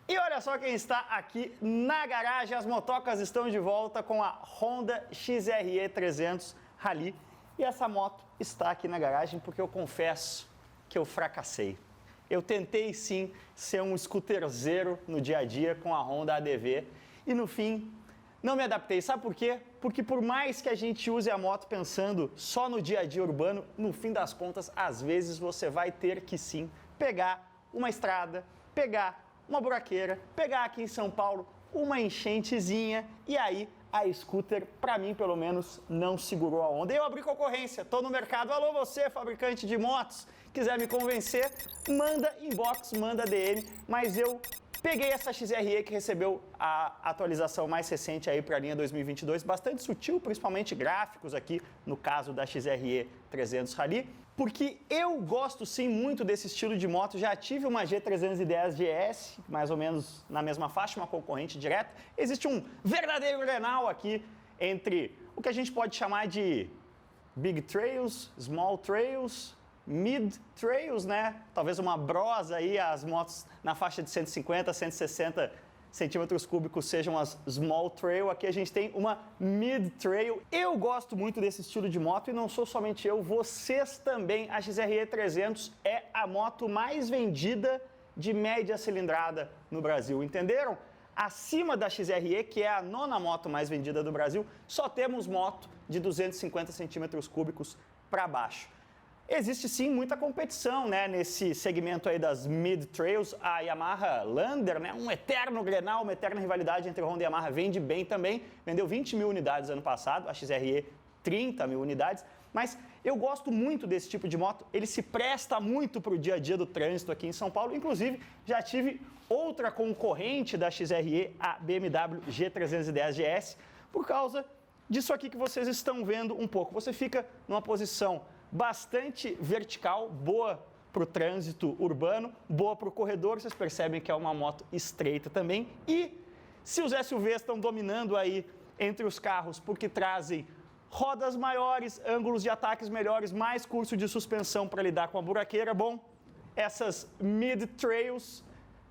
E olha só quem está aqui na garagem, as motocas estão de volta com a Honda XRE 300 Rally. E essa moto está aqui na garagem porque eu confesso que eu fracassei. Eu tentei sim ser um scooterzeiro no dia a dia com a Honda ADV e no fim não me adaptei. Sabe por quê? Porque por mais que a gente use a moto pensando só no dia a dia urbano, no fim das contas, às vezes você vai ter que sim pegar uma estrada, pegar uma buraqueira, pegar aqui em São Paulo uma enchentezinha e aí a scooter, para mim pelo menos, não segurou a onda. Eu abri concorrência, tô no mercado. Alô você, fabricante de motos, quiser me convencer, manda inbox, manda DM, mas eu peguei essa XRE que recebeu a atualização mais recente aí para a linha 2022, bastante sutil, principalmente gráficos aqui, no caso da XRE 300 Rally, porque eu gosto sim muito desse estilo de moto. Já tive uma G310 GS, mais ou menos na mesma faixa, uma concorrente direta. Existe um verdadeiro grenal aqui entre o que a gente pode chamar de big trails, small trails, mid trails, né? Talvez uma Bros aí, as motos na faixa de 150, 160 centímetros cúbicos sejam as small trail. Aqui a gente tem uma mid trail. Eu gosto muito desse estilo de moto e não sou somente eu, vocês também. A XRE 300 é a moto mais vendida de média cilindrada no Brasil, entenderam? Acima da XRE, que é a nona moto mais vendida do Brasil, só temos moto de 250 centímetros cúbicos para baixo. Existe sim muita competição, né, nesse segmento aí das mid-trails. A Yamaha Lander, né, um eterno grenal, uma eterna rivalidade entre Honda e Yamaha, vende bem também. Vendeu 20 mil unidades ano passado, a XRE 30 mil unidades. Mas eu gosto muito desse tipo de moto, ele se presta muito para o dia a dia do trânsito aqui em São Paulo. Inclusive, já tive outra concorrente da XRE, a BMW G310 GS, por causa disso aqui que vocês estão vendo um pouco. Você fica numa posição bastante vertical, boa para o trânsito urbano, boa para o corredor. Vocês percebem que é uma moto estreita também. E se os SUVs estão dominando aí entre os carros porque trazem rodas maiores, ângulos de ataques melhores, mais curso de suspensão para lidar com a buraqueira, bom, essas mid-trails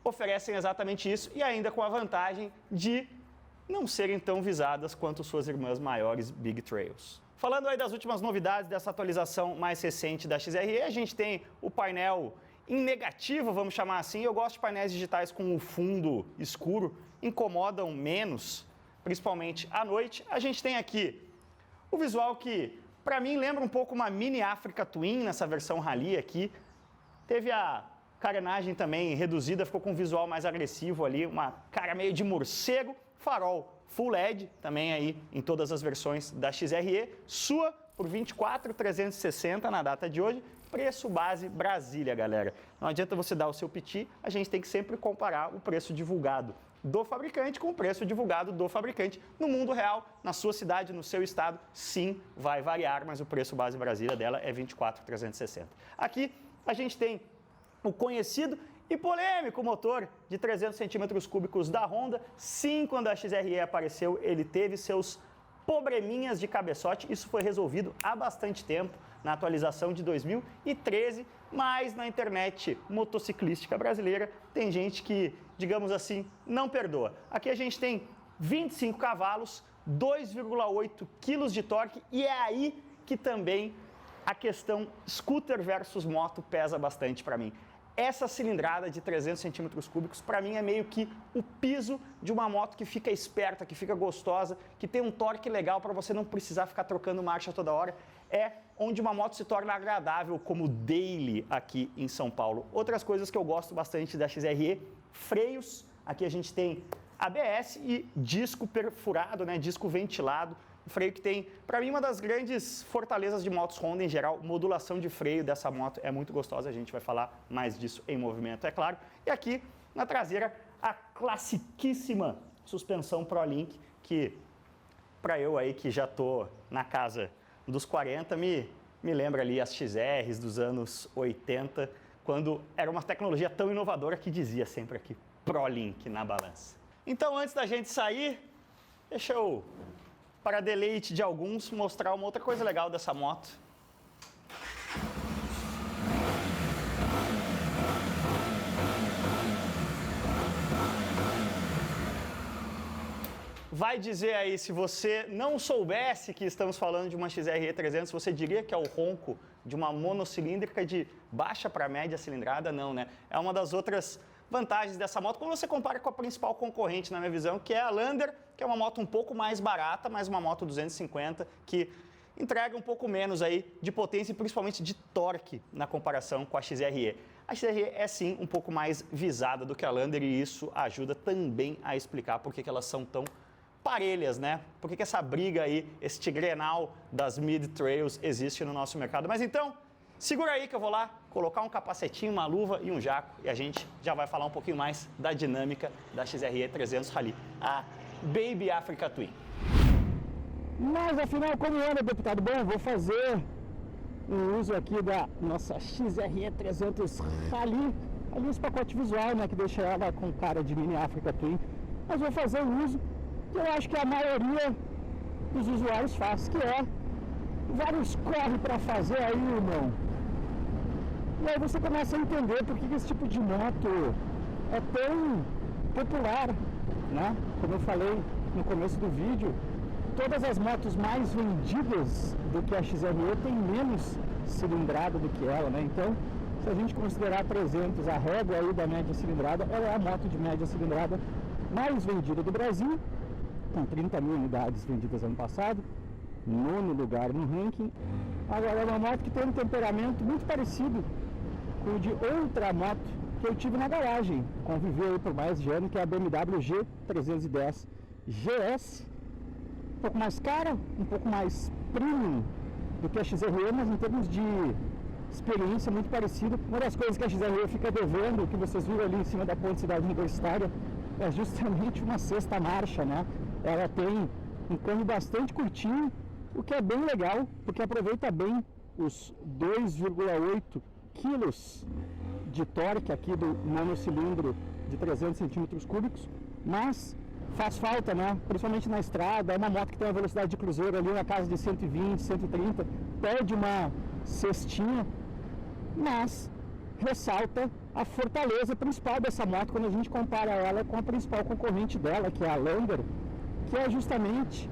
oferecem exatamente isso e ainda com a vantagem de não serem tão visadas quanto suas irmãs maiores big trails. Falando aí das últimas novidades dessa atualização mais recente da XRE, a gente tem o painel em negativo, vamos chamar assim. Eu gosto de painéis digitais com o fundo escuro, incomodam menos, principalmente à noite. A gente tem aqui o visual que, para mim, lembra um pouco uma mini Africa Twin nessa versão Rally aqui. Teve a carenagem também reduzida, ficou com um visual mais agressivo ali, uma cara meio de morcego. Farol Full LED, também aí em todas as versões da XRE, sua por R$ 24.360 na data de hoje, preço base Brasília, galera. Não adianta você dar o seu piti, a gente tem que sempre comparar o preço divulgado do fabricante com o preço divulgado do fabricante. No mundo real, na sua cidade, no seu estado, sim, vai variar, mas o preço base Brasília dela é R$ 24.360. Aqui a gente tem o conhecido e polêmico motor de 300 centímetros cúbicos da Honda. Sim, quando a XRE apareceu, ele teve seus probleminhas de cabeçote. Isso foi resolvido há bastante tempo, na atualização de 2013, mas na internet motociclística brasileira tem gente que, digamos assim, não perdoa. Aqui a gente tem 25 cavalos, 2,8 kg de torque e é aí que também a questão scooter versus moto pesa bastante para mim. Essa cilindrada de 300 centímetros cúbicos, para mim, é meio que o piso de uma moto que fica esperta, que fica gostosa, que tem um torque legal para você não precisar ficar trocando marcha toda hora. É onde uma moto se torna agradável como daily aqui em São Paulo. Outras coisas que eu gosto bastante da XRE, freios. Aqui a gente tem ABS e disco perfurado, né, disco ventilado. O freio que tem, para mim, uma das grandes fortalezas de motos Honda em geral. Modulação de freio dessa moto é muito gostosa, a gente vai falar mais disso em movimento, é claro. E aqui na traseira, a classiquíssima suspensão ProLink, que para eu aí que já tô na casa dos 40, me lembra ali as XRs dos anos 80, quando era uma tecnologia tão inovadora que dizia sempre aqui ProLink na balança. Então, antes da gente sair, deixa eu, para deleite de alguns, mostrar uma outra coisa legal dessa moto. vai dizer aí, se você não soubesse que estamos falando de uma XRE 300, você diria que é o ronco de uma monocilíndrica de baixa para média cilindrada? Não, né? É uma das outras vantagens dessa moto, quando você compara com a principal concorrente, na minha visão, que é a Lander, que é uma moto um pouco mais barata, mas uma moto 250, que entrega um pouco menos aí de potência e principalmente de torque na comparação com a XRE. A XRE é sim um pouco mais visada do que a Lander e isso ajuda também a explicar por que elas são tão parelhas, né? Por que essa briga aí, esse grenal das mid-trails existe no nosso mercado. Mas então, segura aí que eu vou lá colocar um capacetinho, uma luva e um jaco e a gente já vai falar um pouquinho mais da dinâmica da XRE 300 Rally, a Baby Africa Twin. Mas afinal, como anda, deputado? Bom, vou fazer um uso aqui da nossa XRE 300 Rally, ali esse pacote visual, né, que deixa ela com cara de mini Africa Twin. Mas vou fazer um uso que eu acho que a maioria dos usuários faz, que é vários corre para fazer aí, irmão. E aí você começa a entender por que esse tipo de moto é tão popular, né? Como eu falei no começo do vídeo, todas as motos mais vendidas do que a XRE têm menos cilindrada do que ela, né? Então, se a gente considerar a 300 a régua aí da média cilindrada, ela é a moto de média cilindrada mais vendida do Brasil, com 30 mil unidades vendidas ano passado, 9º lugar no ranking. Agora é uma moto que tem um temperamento muito parecido com o de outra moto que eu tive na garagem, conviveu aí por mais de ano, que é a BMW G310 GS, um pouco mais cara, um pouco mais premium do que a XRE, mas em termos de experiência muito parecido. Uma das coisas que a XRE fica devendo, que vocês viram ali em cima da ponte Cidade Universitária, é justamente uma sexta marcha, né? Ela tem um câmbio bastante curtinho, o que é bem legal, porque aproveita bem os 2,8 quilos de torque aqui do monocilindro de 300 centímetros cúbicos, mas faz falta, né? Principalmente na estrada. É uma moto que tem uma velocidade de cruzeiro ali na casa de 120, 130, pede uma cestinha, mas ressalta a fortaleza principal dessa moto quando a gente compara ela com a principal concorrente dela, que é a Lander, que é justamente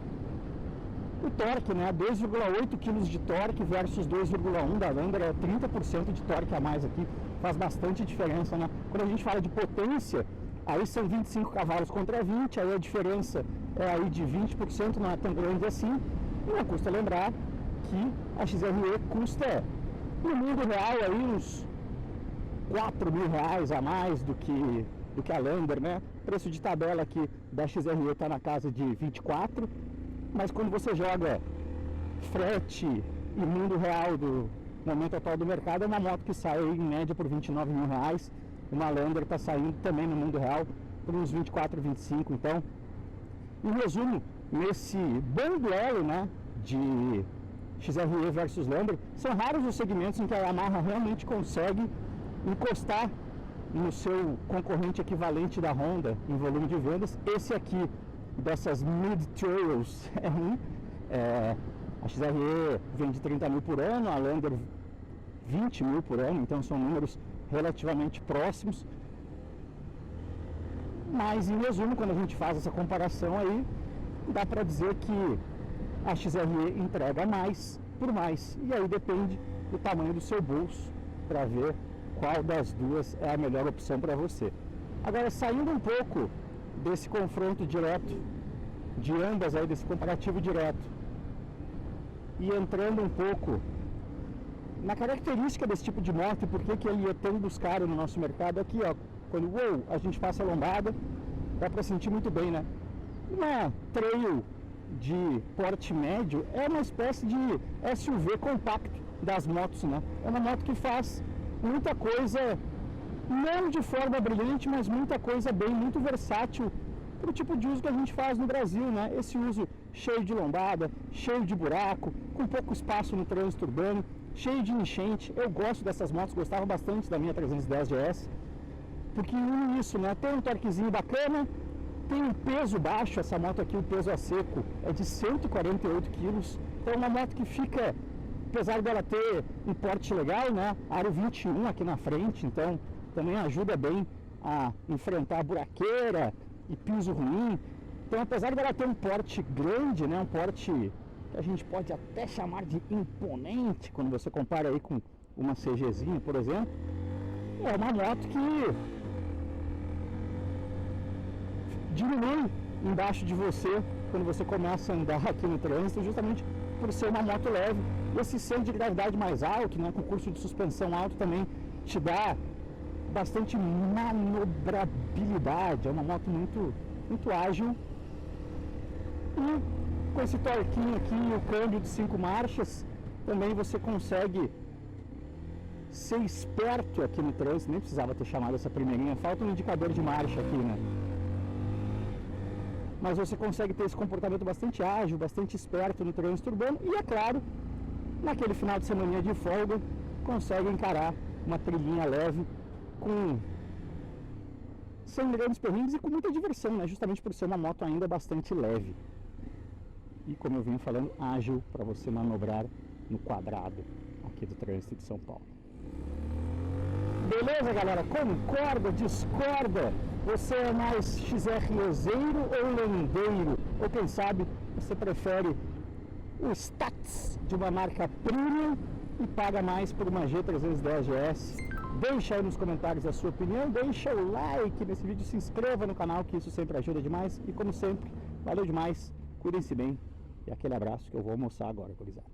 o torque, né? 2,8 kg de torque versus 2,1 da Lander, é 30% de torque a mais aqui, faz bastante diferença, né? Quando a gente fala de potência, aí são 25 cavalos contra 20, aí a diferença é aí de 20%, não é tão grande assim, e não custa lembrar que a XRE custa, no mundo real, aí uns R$4.000 a mais do que a Lander, né? O preço de tabela aqui da XRE está na casa de 24, mas quando você joga frete e mundo real do momento atual do mercado, é uma moto que sai em média por R$29.000, uma Lander está saindo também no mundo real por uns 24, 25, então, em resumo, nesse bom duelo, né, de XRE versus Lander, são raros os segmentos em que a Yamaha realmente consegue encostar no seu concorrente equivalente da Honda em volume de vendas. Esse aqui, dessas mid-trails, é um. A XRE vende 30 mil por ano, a Lander 20 mil por ano, então são números relativamente próximos. Mas, em resumo, quando a gente faz essa comparação aí, dá para dizer que a XRE entrega mais por mais. E aí depende do tamanho do seu bolso para ver qual das duas é a melhor opção para você. Agora, saindo um pouco desse confronto direto, de ambas aí, desse comparativo direto, e entrando um pouco na característica desse tipo de moto e por que ele é tão buscado no nosso mercado, aqui ó, quando a gente passa a lombada, dá para sentir muito bem, né? Uma trail de porte médio é uma espécie de SUV compacto das motos, né? É uma moto que faz muita coisa, não de forma brilhante, mas muita coisa bem, muito versátil para o tipo de uso que a gente faz no Brasil, né? Esse uso cheio de lombada, cheio de buraco, com pouco espaço no trânsito urbano, cheio de enchente. Eu gosto dessas motos, gostava bastante da minha 310 GS, porque une isso, né? Tem um torquezinho bacana, tem um peso baixo. Essa moto aqui, o peso a seco é de 148 quilos, então é uma moto que fica, apesar dela ter um porte legal, né? Aro 21 aqui na frente, então também ajuda bem a enfrentar a buraqueira e piso ruim. Então, apesar dela ter um porte grande, né, um porte que a gente pode até chamar de imponente, quando você compara aí com uma CGzinha, por exemplo, é uma moto que diminui embaixo de você quando você começa a andar aqui no trânsito, justamente por ser uma moto leve. Esse centro de gravidade mais alto, né, com curso de suspensão alto, também te dá bastante manobrabilidade. É uma moto muito ágil. E com esse torquinho aqui, o câmbio de 5 marchas, também você consegue ser esperto aqui no trânsito. Nem precisava ter chamado essa primeirinha, falta um indicador de marcha aqui, né? Mas você consegue ter esse comportamento bastante ágil, bastante esperto no trânsito urbano e, é claro, naquele final de semana de folga, consegue encarar uma trilhinha leve sem grandes perrengues e com muita diversão, né? Justamente por ser uma moto ainda bastante leve. E, como eu vim falando, ágil para você manobrar no quadrado aqui do trânsito de São Paulo. Beleza, galera? Concorda? Discorda? Você é mais XREzeiro ou lendeiro? Ou quem sabe você prefere o status de uma marca premium e paga mais por uma G310 GS? Deixa aí nos comentários a sua opinião, deixa o like nesse vídeo, se inscreva no canal que isso sempre ajuda demais. E como sempre, valeu demais, cuidem-se bem e aquele abraço que eu vou almoçar agora, gurizada.